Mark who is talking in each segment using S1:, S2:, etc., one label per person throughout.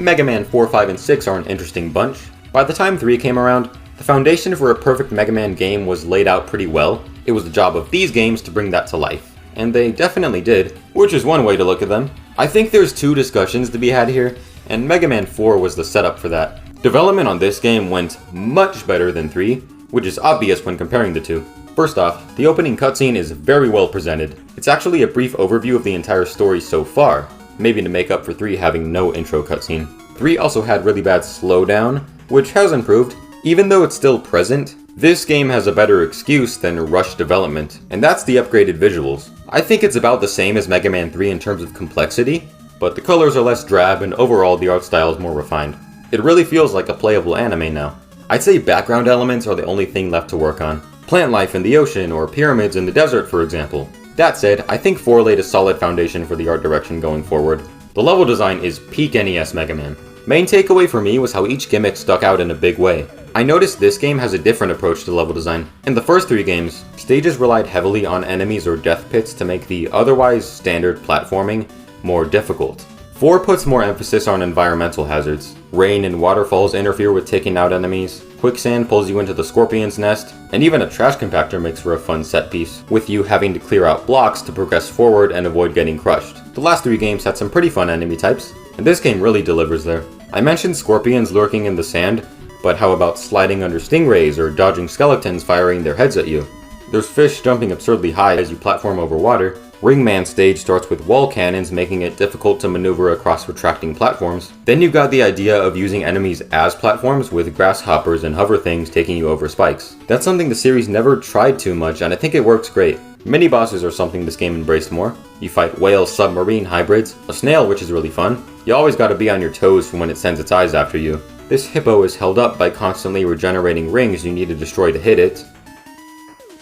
S1: Mega Man 4, 5, and 6 are an interesting bunch. By the time 3 came around, the foundation for a perfect Mega Man game was laid out pretty well. It was the job of these games to bring that to life. And they definitely did, which is one way to look at them. I think there's two discussions to be had here, and Mega Man 4 was the setup for that. Development on this game went much better than 3, which is obvious when comparing the two. First off, the opening cutscene is very well presented. It's actually a brief overview of the entire story so far, maybe to make up for 3 having no intro cutscene. 3 also had really bad slowdown, which has improved. Even though it's still present, this game has a better excuse than rushed development, and that's the upgraded visuals. I think it's about the same as Mega Man 3 in terms of complexity, but the colors are less drab and overall the art style is more refined. It really feels like a playable anime now. I'd say background elements are the only thing left to work on. Plant life in the ocean or pyramids in the desert, for example. That said, I think 4 laid a solid foundation for the art direction going forward. The level design is peak NES Mega Man. Main takeaway for me was how each gimmick stuck out in a big way. I noticed this game has a different approach to level design. In the first 3 games, stages relied heavily on enemies or death pits to make the otherwise standard platforming more difficult. 4 puts more emphasis on environmental hazards. Rain and waterfalls interfere with taking out enemies, quicksand pulls you into the scorpion's nest, and even a trash compactor makes for a fun set piece, with you having to clear out blocks to progress forward and avoid getting crushed. The last 3 games had some pretty fun enemy types, and this game really delivers there. I mentioned scorpions lurking in the sand, but how about sliding under stingrays or dodging skeletons firing their heads at you? There's fish jumping absurdly high as you platform over water. Ringman stage starts with wall cannons making it difficult to maneuver across retracting platforms. Then you've got the idea of using enemies as platforms with grasshoppers and hover things taking you over spikes. That's something the series never tried too much and I think it works great. Mini bosses are something this game embraced more. You fight whale submarine hybrids, a snail which is really fun. You always gotta be on your toes for when it sends its eyes after you. This hippo is held up by constantly regenerating rings you need to destroy to hit it.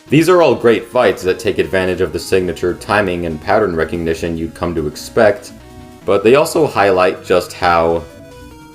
S1: These are all great fights that take advantage of the signature timing and pattern recognition you'd come to expect, but they also highlight just how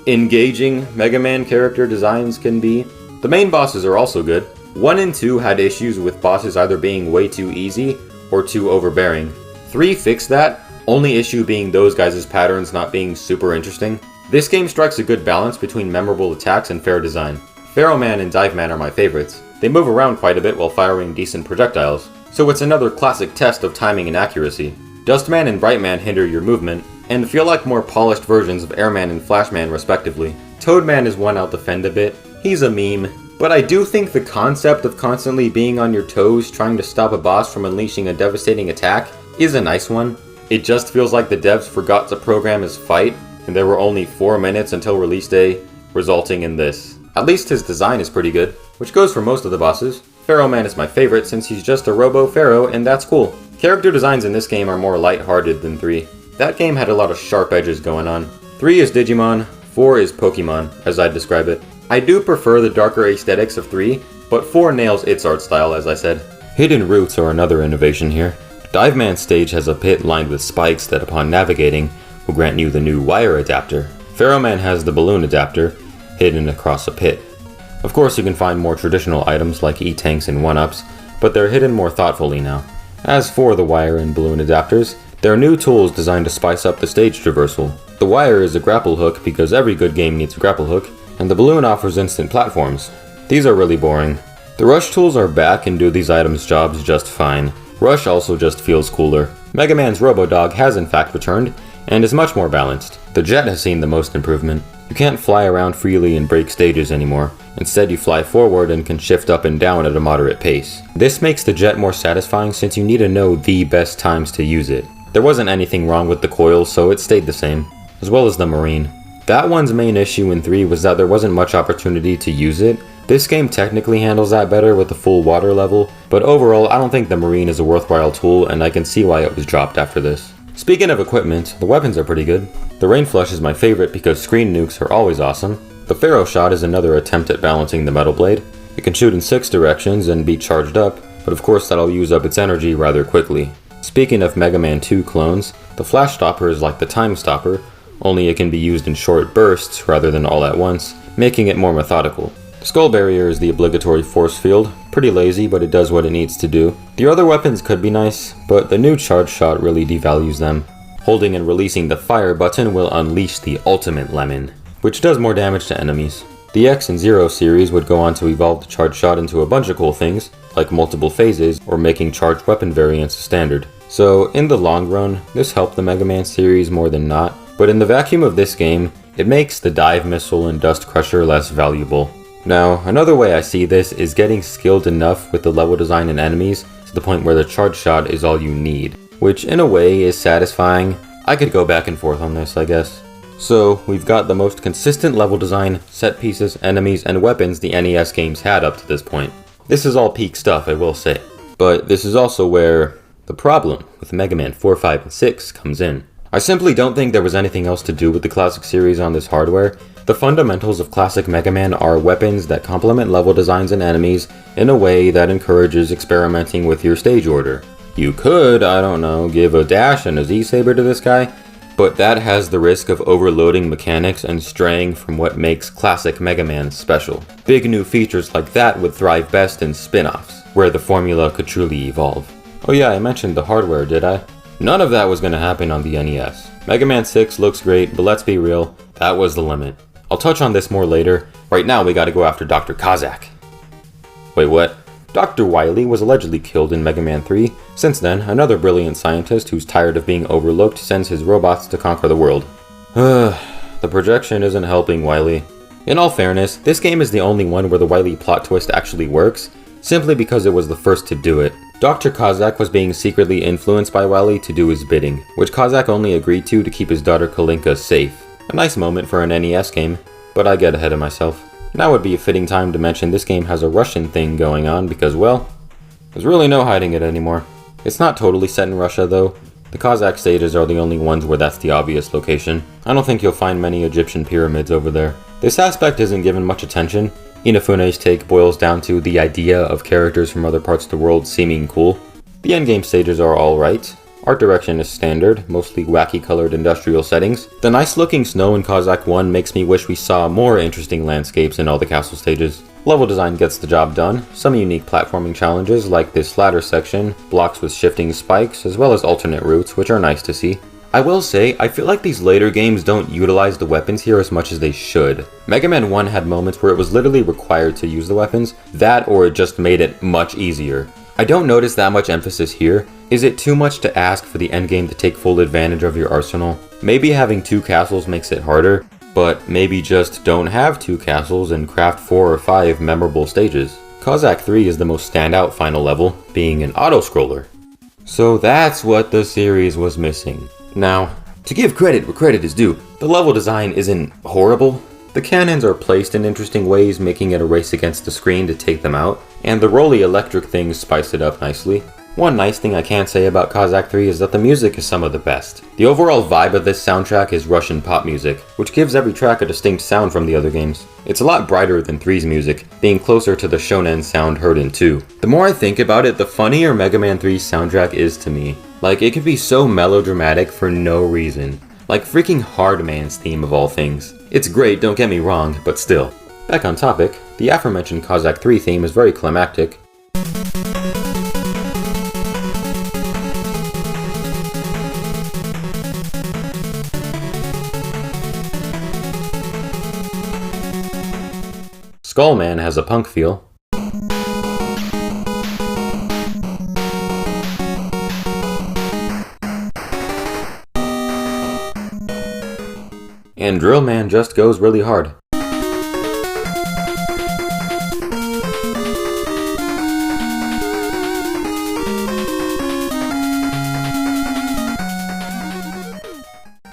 S1: engaging Mega Man character designs can be. The main bosses are also good. 1 and 2 had issues with bosses either being way too easy or too overbearing. 3 fixed that, only issue being those guys' patterns not being super interesting. This game strikes a good balance between memorable attacks and fair design. Pharaoh Man and Dive Man are my favorites. They move around quite a bit while firing decent projectiles, so it's another classic test of timing and accuracy. Dustman and Brightman hinder your movement, and feel like more polished versions of Airman and Flashman respectively. Toadman is one I'll defend a bit. He's a meme, but I do think the concept of constantly being on your toes trying to stop a boss from unleashing a devastating attack is a nice one. It just feels like the devs forgot to program his fight, and there were only 4 minutes until release day, resulting in this. At least his design is pretty good, which goes for most of the bosses. Pharaoh Man is my favorite since he's just a robo-pharaoh and that's cool. Character designs in this game are more light-hearted than 3. That game had a lot of sharp edges going on. 3 is Digimon, 4 is Pokemon, as I'd describe it. I do prefer the darker aesthetics of 3, but 4 nails its art style as I said. Hidden roots are another innovation here. Dive Man stage has a pit lined with spikes that upon navigating will grant you the new wire adapter. Pharaoh Man has the balloon adapter, hidden across a pit. Of course you can find more traditional items like E-tanks and 1-ups, but they're hidden more thoughtfully now. As for the wire and balloon adapters, they're new tools designed to spice up the stage traversal. The wire is a grapple hook because every good game needs a grapple hook, and the balloon offers instant platforms. These are really boring. The rush tools are back and do these items' jobs just fine. Rush also just feels cooler. Mega Man's Robo-Dog has in fact returned, and is much more balanced. The jet has seen the most improvement. You can't fly around freely and break stages anymore. Instead you fly forward and can shift up and down at a moderate pace. This makes the jet more satisfying since you need to know the best times to use it. There wasn't anything wrong with the coil, so it stayed the same, as well as the marine. That one's main issue in 3 was that there wasn't much opportunity to use it. This game technically handles that better with the full water level, but overall I don't think the marine is a worthwhile tool and I can see why it was dropped after this. Speaking of equipment, the weapons are pretty good. The Rain Flush is my favorite because screen nukes are always awesome. The Pharaoh Shot is another attempt at balancing the Metal Blade. It can shoot in 6 directions and be charged up, but of course that'll use up its energy rather quickly. Speaking of Mega Man 2 clones, the Flash Stopper is like the Time Stopper, only it can be used in short bursts rather than all at once, making it more methodical. The Skull Barrier is the obligatory force field, pretty lazy but it does what it needs to do. The other weapons could be nice, but the new Charge Shot really devalues them. Holding and releasing the fire button will unleash the ultimate lemon, which does more damage to enemies. The X and Zero series would go on to evolve the charged shot into a bunch of cool things, like multiple phases or making charged weapon variants a standard. So in the long run, this helped the Mega Man series more than not, but in the vacuum of this game, it makes the Dive Missile and Dust Crusher less valuable. Now, another way I see this is getting skilled enough with the level design and enemies to the point where the charged shot is all you need, which in a way is satisfying. I could go back and forth on this, I guess. So, we've got the most consistent level design, set pieces, enemies, and weapons the NES games had up to this point. This is all peak stuff, I will say. But this is also where the problem with Mega Man 4, 5, and 6 comes in. I simply don't think there was anything else to do with the classic series on this hardware. The fundamentals of classic Mega Man are weapons that complement level designs and enemies in a way that encourages experimenting with your stage order. You could, I don't know, give a dash and a Z-Saber to this guy, but that has the risk of overloading mechanics and straying from what makes classic Mega Man special. Big new features like that would thrive best in spin-offs, where the formula could truly evolve. Oh yeah, I mentioned the hardware, did I? None of that was going to happen on the NES. Mega Man 6 looks great, but let's be real, that was the limit. I'll touch on this more later. Right now we gotta go after Dr. Kazak. Wait, what? Dr. Wily was allegedly killed in Mega Man 3. Since then, another brilliant scientist who's tired of being overlooked sends his robots to conquer the world. The projection isn't helping Wily. In all fairness, this game is the only one where the Wily plot twist actually works, simply because it was the first to do it. Dr. Kazak was being secretly influenced by Wily to do his bidding, which Kazak only agreed to keep his daughter Kalinka safe. A nice moment for an NES game, but I get ahead of myself. Now would be a fitting time to mention this game has a Russian thing going on because, well, there's really no hiding it anymore. It's not totally set in Russia though. The Kazakh stages are the only ones where that's the obvious location. I don't think you'll find many Egyptian pyramids over there. This aspect isn't given much attention. Inafune's take boils down to the idea of characters from other parts of the world seeming cool. The endgame stages are alright. Art direction is standard, mostly wacky colored industrial settings. The nice looking snow in Kazakh 1 makes me wish we saw more interesting landscapes in all the castle stages. Level design gets the job done, some unique platforming challenges like this ladder section, blocks with shifting spikes, as well as alternate routes, which are nice to see. I will say, I feel like these later games don't utilize the weapons here as much as they should. Mega Man 1 had moments where it was literally required to use the weapons, that or it just made it much easier. I don't notice that much emphasis here. Is it too much to ask for the endgame to take full advantage of your arsenal? Maybe having 2 castles makes it harder, but maybe just don't have 2 castles and craft 4 or 5 memorable stages. Kazakh 3 is the most standout final level, being an auto-scroller. So that's what the series was missing. Now, to give credit where credit is due, the level design isn't horrible. The cannons are placed in interesting ways, making it a race against the screen to take them out, and the rolly electric things spice it up nicely. One nice thing I can say about Kazakh 3 is that the music is some of the best. The overall vibe of this soundtrack is Russian pop music, which gives every track a distinct sound from the other games. It's a lot brighter than 3's music, being closer to the shonen sound heard in 2. The more I think about it, the funnier Mega Man 3's soundtrack is to me. Like, it could be so melodramatic for no reason. Like freaking Hardman's theme of all things. It's great, don't get me wrong, but still. Back on topic, the aforementioned Kazakh 3 theme is very climactic. Skullman has a punk feel. And Drillman just goes really hard.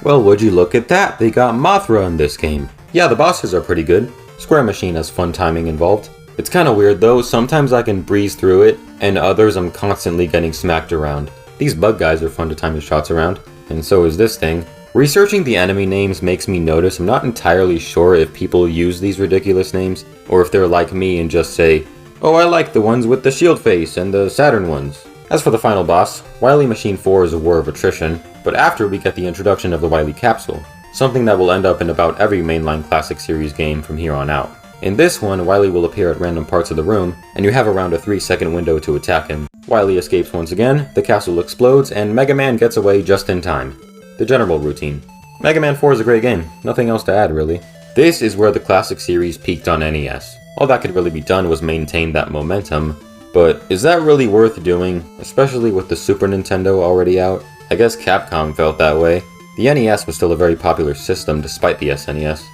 S1: Well, would you look at that? They got Mothra in this game. Yeah, the bosses are pretty good. Square Machine has fun timing involved. It's kinda weird though, sometimes I can breeze through it, and others I'm constantly getting smacked around. These bug guys are fun to time the shots around, and so is this thing. Researching the enemy names makes me notice I'm not entirely sure if people use these ridiculous names, or if they're like me and just say, oh, I like the ones with the shield face and the Saturn ones. As for the final boss, Wily Machine 4 is a war of attrition, but after we get the introduction of the Wily Capsule, something that will end up in about every mainline classic series game from here on out. In this one, Wily will appear at random parts of the room, and you have around a 3-second window to attack him. Wily escapes once again, the castle explodes, and Mega Man gets away just in time. the general routine. Mega Man 4 is a great game, nothing else to add really. This is where the classic series peaked on NES. All that could really be done was maintain that momentum, but is that really worth doing, especially with the Super Nintendo already out? I guess Capcom felt that way. The NES was still a very popular system despite the SNES.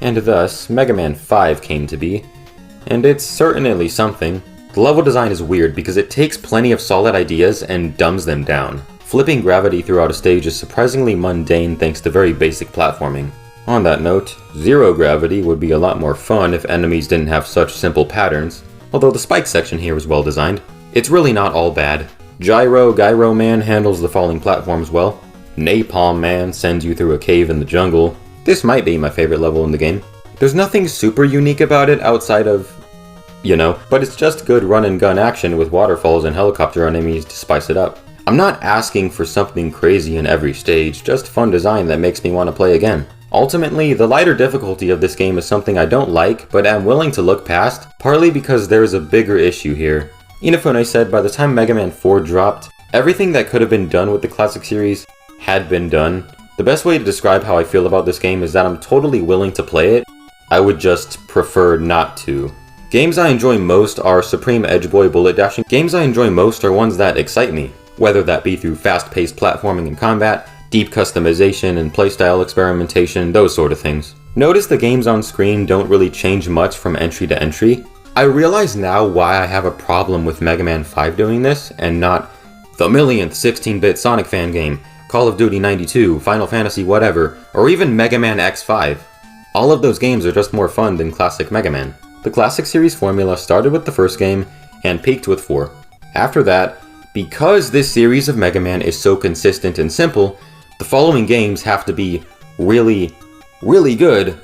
S1: And thus, Mega Man 5 came to be, and it's certainly something. The level design is weird because it takes plenty of solid ideas and dumbs them down. Flipping gravity throughout a stage is surprisingly mundane thanks to very basic platforming. On that note, zero gravity would be a lot more fun if enemies didn't have such simple patterns, although the spike section here is well designed. It's really not all bad. Gyro Man handles the falling platforms well. Napalm Man sends you through a cave in the jungle. This might be my favorite level in the game. There's nothing super unique about it outside of, but it's just good run and gun action with waterfalls and helicopter enemies to spice it up. I'm not asking for something crazy in every stage, just fun design that makes me want to play again. Ultimately, the lighter difficulty of this game is something I don't like, but am willing to look past, partly because there is a bigger issue here. Inafune said by the time Mega Man 4 dropped, everything that could have been done with the classic series had been done. The best way to describe how I feel about this game is that I'm totally willing to play it, I would just prefer not to. Games I enjoy most are Supreme Edge Boy bullet dashing. Games I enjoy most are ones that excite me, whether that be through fast-paced platforming and combat, deep customization and playstyle experimentation, those sort of things. Notice the games on screen don't really change much from entry to entry. I realize now why I have a problem with Mega Man 5 doing this, and not the millionth 16-bit Sonic fan game, Call of Duty 92, Final Fantasy whatever, or even Mega Man X5. All of those games are just more fun than classic Mega Man. The classic series formula started with the first game, and peaked with 4. After that, because this series of Mega Man is so consistent and simple, the following games have to be really, really good,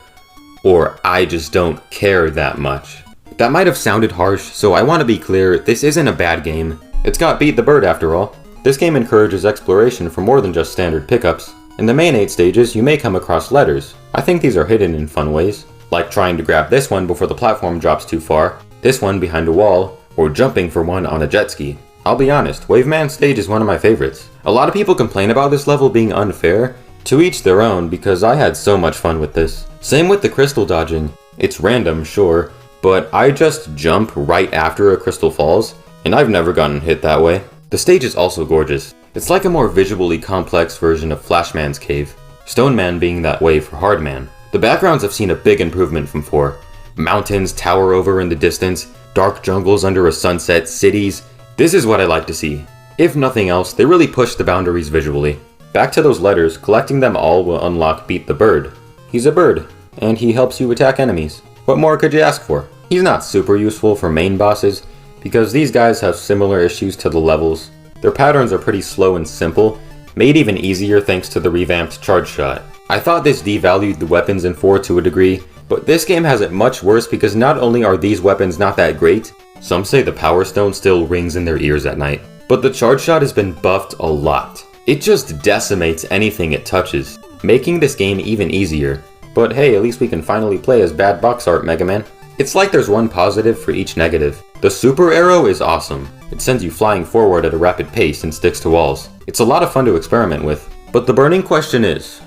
S1: or I just don't care that much. That might have sounded harsh, so I want to be clear, this isn't a bad game. It's got Beat the Bird after all. This game encourages exploration for more than just standard pickups. In the main 8 stages, you may come across letters. I think these are hidden in fun ways, like trying to grab this one before the platform drops too far, this one behind a wall, or jumping for one on a jet ski. I'll be honest, Wave Man stage is one of my favorites. A lot of people complain about this level being unfair. To each their own, because I had so much fun with this. Same with the crystal dodging. It's random, sure, but I just jump right after a crystal falls, and I've never gotten hit that way. The stage is also gorgeous. It's like a more visually complex version of Flashman's Cave, Stone Man being that way for Hard Man. The backgrounds have seen a big improvement from 4. Mountains tower over in the distance, dark jungles under a sunset, cities. This is what I like to see. If nothing else, they really push the boundaries visually. Back to those letters, collecting them all will unlock Beat the Bird. He's a bird, and he helps you attack enemies. What more could you ask for? He's not super useful for main bosses, because these guys have similar issues to the levels. Their patterns are pretty slow and simple, made even easier thanks to the revamped charge shot. I thought this devalued the weapons in 4 to a degree, but this game has it much worse because not only are these weapons not that great, some say the Power Stone still rings in their ears at night, but the charge shot has been buffed a lot. It just decimates anything it touches, making this game even easier. But hey, at least we can finally play as bad box art Mega Man. It's like there's one positive for each negative. The super arrow is awesome. It sends you flying forward at a rapid pace and sticks to walls. It's a lot of fun to experiment with. But the burning question is,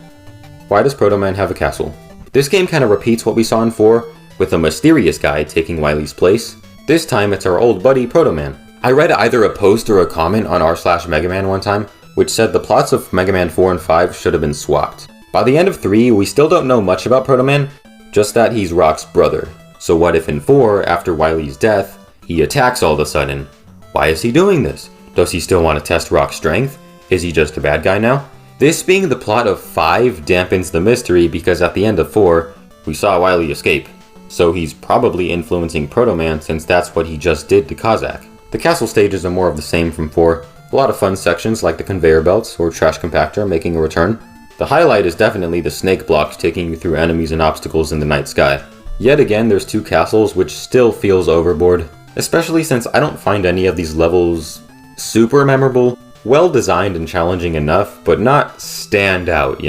S1: why does Proto Man have a castle? This game kind of repeats what we saw in 4, with a mysterious guy taking Wily's place. This time it's our old buddy Proto Man. I read either a post or a comment on r/Mega Man one time, which said the plots of Mega Man 4 and 5 should have been swapped. By the end of 3, we still don't know much about Proto Man, just that he's Rock's brother. So what if in 4, after Wily's death, he attacks all of a sudden? Why is he doing this? Does he still want to test Rock's strength? Is he just a bad guy now? This being the plot of 5 dampens the mystery because at the end of 4, we saw Wily escape. So he's probably influencing Proto Man since that's what he just did to Kozak. The castle stages are more of the same from 4. A lot of fun sections like the conveyor belts or trash compactor making a return. The highlight is definitely the snake blocks taking you through enemies and obstacles in the night sky. Yet again, there's 2 castles, which still feels overboard, especially since I don't find any of these levels super memorable. Well designed and challenging enough, but not stand out,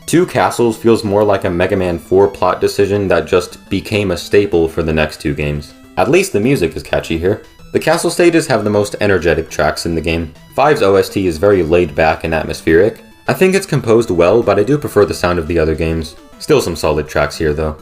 S1: 2 castles feels more like a Mega Man 4 plot decision that just became a staple for the next 2 games. At least the music is catchy here. The castle stages have the most energetic tracks in the game. 5's OST is very laid back and atmospheric. I think it's composed well, but I do prefer the sound of the other games. Still some solid tracks here though.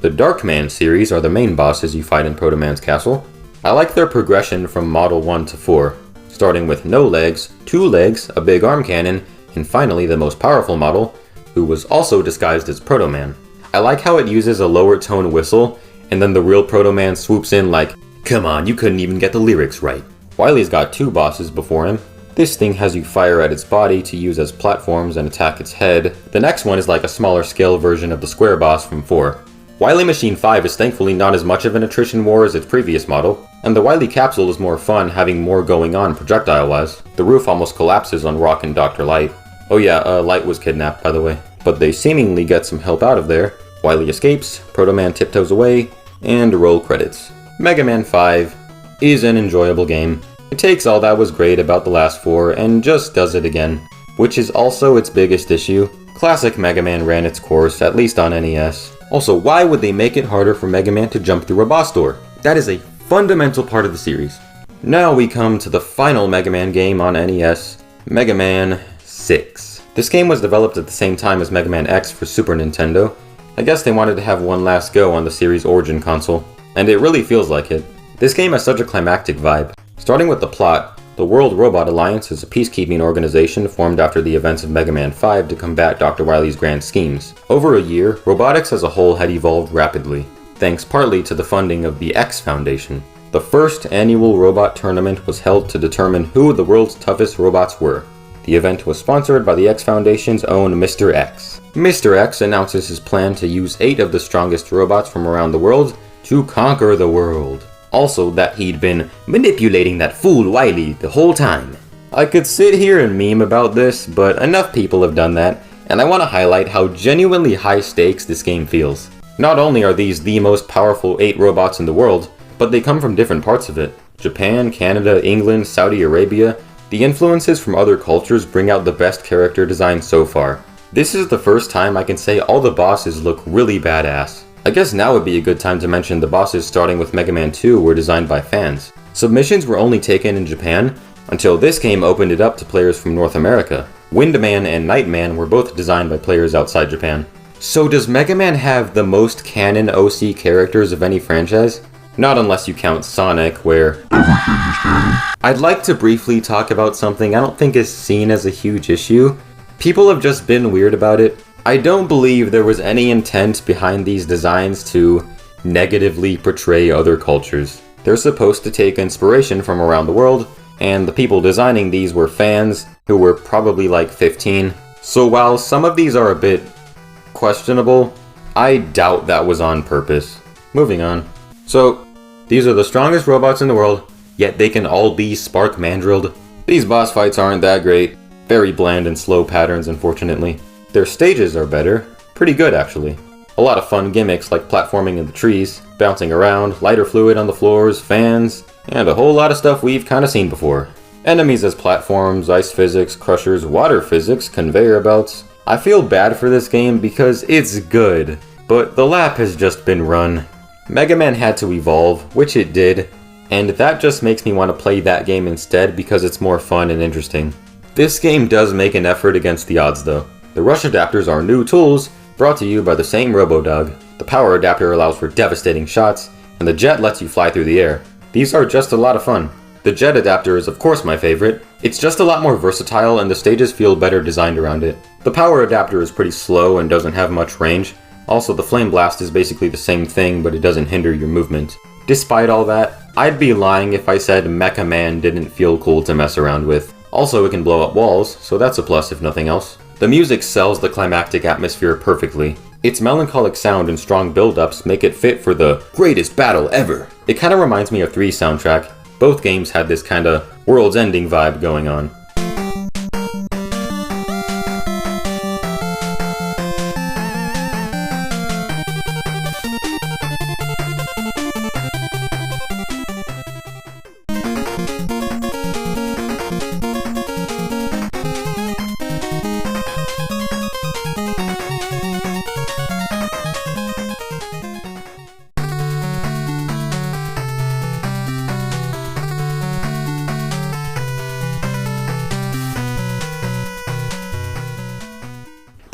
S1: The Darkman series are the main bosses you fight in Proto Man's castle. I like their progression from Model 1 to 4, starting with no legs, 2 legs, a big arm cannon, and finally the most powerful model, who was also disguised as Proto Man. I like how it uses a lower tone whistle, and then the real Proto Man swoops in like, "Come on, you couldn't even get the lyrics right." Wily's got 2 bosses before him. This thing has you fire at its body to use as platforms and attack its head. The next one is like a smaller scale version of the square boss from 4. Wily Machine 5 is thankfully not as much of an attrition war as its previous model, and the Wily Capsule is more fun, having more going on projectile-wise. The roof almost collapses on Rock and Dr. Light. Oh yeah, Light was kidnapped, by the way. But they seemingly get some help out of there. Wily escapes, Proto Man tiptoes away, and roll credits. Mega Man 5 is an enjoyable game. It takes all that was great about the last 4 and just does it again, which is also its biggest issue. Classic Mega Man ran its course, at least on NES. Also, why would they make it harder for Mega Man to jump through a boss door? That is a fundamental part of the series. Now we come to the final Mega Man game on NES, Mega Man 6. This game was developed at the same time as Mega Man X for Super Nintendo. I guess they wanted to have one last go on the series' origin console, and it really feels like it. This game has such a climactic vibe. Starting with the plot, the World Robot Alliance is a peacekeeping organization formed after the events of Mega Man 5 to combat Dr. Wily's grand schemes. Over a year, robotics as a whole had evolved rapidly, thanks partly to the funding of the X Foundation. The first annual robot tournament was held to determine who the world's toughest robots were. The event was sponsored by the X Foundation's own Mr. X. Mr. X announces his plan to use 8 of the strongest robots from around the world to conquer the world. Also, that he'd been manipulating that fool Wily the whole time. I could sit here and meme about this, but enough people have done that, and I want to highlight how genuinely high stakes this game feels. Not only are these the most powerful 8 robots in the world, but they come from different parts of it. Japan, Canada, England, Saudi Arabia. The influences from other cultures bring out the best character design so far. This is the first time I can say all the bosses look really badass. I guess now would be a good time to mention the bosses starting with Mega Man 2 were designed by fans. Submissions were only taken in Japan, until this game opened it up to players from North America. Windman and Nightman were both designed by players outside Japan. So does Mega Man have the most canon OC characters of any franchise? Not unless you count Sonic, where I'd like to briefly talk about something I don't think is seen as a huge issue. People have just been weird about it. I don't believe there was any intent behind these designs to negatively portray other cultures. They're supposed to take inspiration from around the world, and the people designing these were fans who were probably like 15. So while some of these are a bit questionable, I doubt that was on purpose. Moving on. So, these are the strongest robots in the world, yet they can all be spark mandrilled. These boss fights aren't that great. Very bland and slow patterns, unfortunately. Their stages are better. Pretty good, actually. A lot of fun gimmicks like platforming in the trees, bouncing around, lighter fluid on the floors, fans, and a whole lot of stuff we've kinda seen before. Enemies as platforms, ice physics, crushers, water physics, conveyor belts. I feel bad for this game because it's good, but the lap has just been run. Mega Man had to evolve, which it did, and that just makes me want to play that game instead because it's more fun and interesting. This game does make an effort against the odds though. The rush adapters are new tools, brought to you by the same RoboDog. The power adapter allows for devastating shots, and the jet lets you fly through the air. These are just a lot of fun. The jet adapter is of course my favorite. It's just a lot more versatile and the stages feel better designed around it. The power adapter is pretty slow and doesn't have much range. Also, the flame blast is basically the same thing, but it doesn't hinder your movement. Despite all that, I'd be lying if I said Mecha Man didn't feel cool to mess around with. Also, it can blow up walls, so that's a plus if nothing else. The music sells the climactic atmosphere perfectly. Its melancholic sound and strong build-ups make it fit for the greatest battle ever. It kinda reminds me of 3's soundtrack. Both games had this kinda world's ending vibe going on.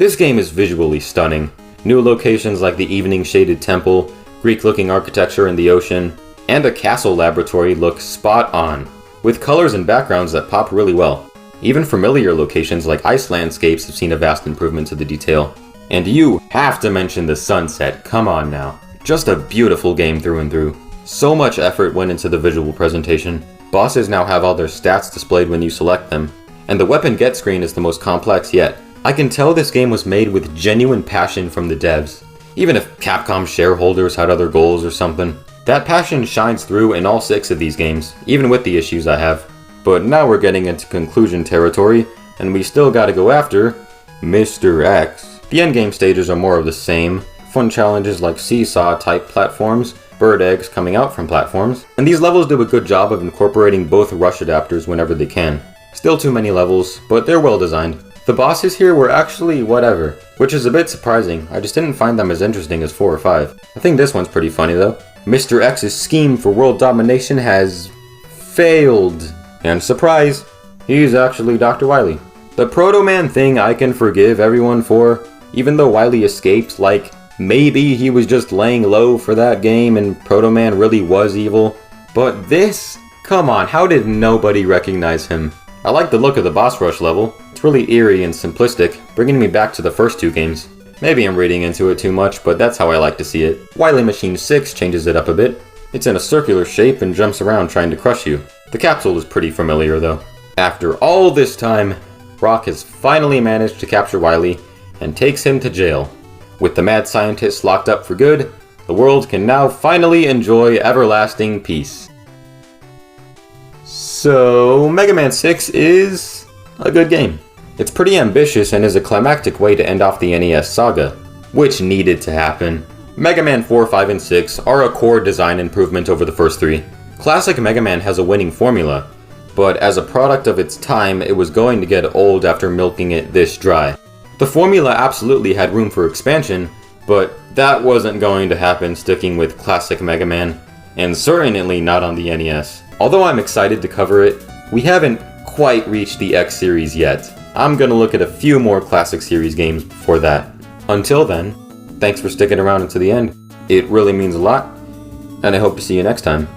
S1: This game is visually stunning. New locations like the evening shaded temple, Greek-looking architecture in the ocean, and a castle laboratory look spot on, with colors and backgrounds that pop really well. Even familiar locations like ice landscapes have seen a vast improvement to the detail. And you have to mention the sunset, come on now. Just a beautiful game through and through. So much effort went into the visual presentation. Bosses now have all their stats displayed when you select them, and the weapon get screen is the most complex yet. I can tell this game was made with genuine passion from the devs. Even if Capcom shareholders had other goals or something, that passion shines through in all 6 of these games, even with the issues I have. But now we're getting into conclusion territory, and we still gotta go after Mr. X. The endgame stages are more of the same, fun challenges like seesaw-type platforms, bird eggs coming out from platforms, and these levels do a good job of incorporating both rush adapters whenever they can. Still too many levels, but they're well designed. The bosses here were actually whatever, which is a bit surprising. I just didn't find them as interesting as 4 or 5. I think this one's pretty funny though. Mr. X's scheme for world domination has failed. And surprise, he's actually Dr. Wily. The Proto Man thing I can forgive everyone for, even though Wily escaped, like, maybe he was just laying low for that game and Proto Man really was evil. But this? Come on, how did nobody recognize him? I like the look of the boss rush level. It's really eerie and simplistic, bringing me back to the first 2 games. Maybe I'm reading into it too much, but that's how I like to see it. Wily Machine 6 changes it up a bit. It's in a circular shape and jumps around trying to crush you. The capsule is pretty familiar though. After all this time, Rock has finally managed to capture Wily and takes him to jail. With the mad scientist locked up for good, the world can now finally enjoy everlasting peace. So, Mega Man 6 is a good game. It's pretty ambitious and is a climactic way to end off the NES saga, which needed to happen. Mega Man 4, 5, and 6 are a core design improvement over the first 3. Classic Mega Man has a winning formula, but as a product of its time, it was going to get old after milking it this dry. The formula absolutely had room for expansion, but that wasn't going to happen sticking with classic Mega Man, and certainly not on the NES. Although I'm excited to cover it, we haven't quite reached the X series yet. I'm gonna look at a few more classic series games before that. Until then, thanks for sticking around until the end. It really means a lot, and I hope to see you next time.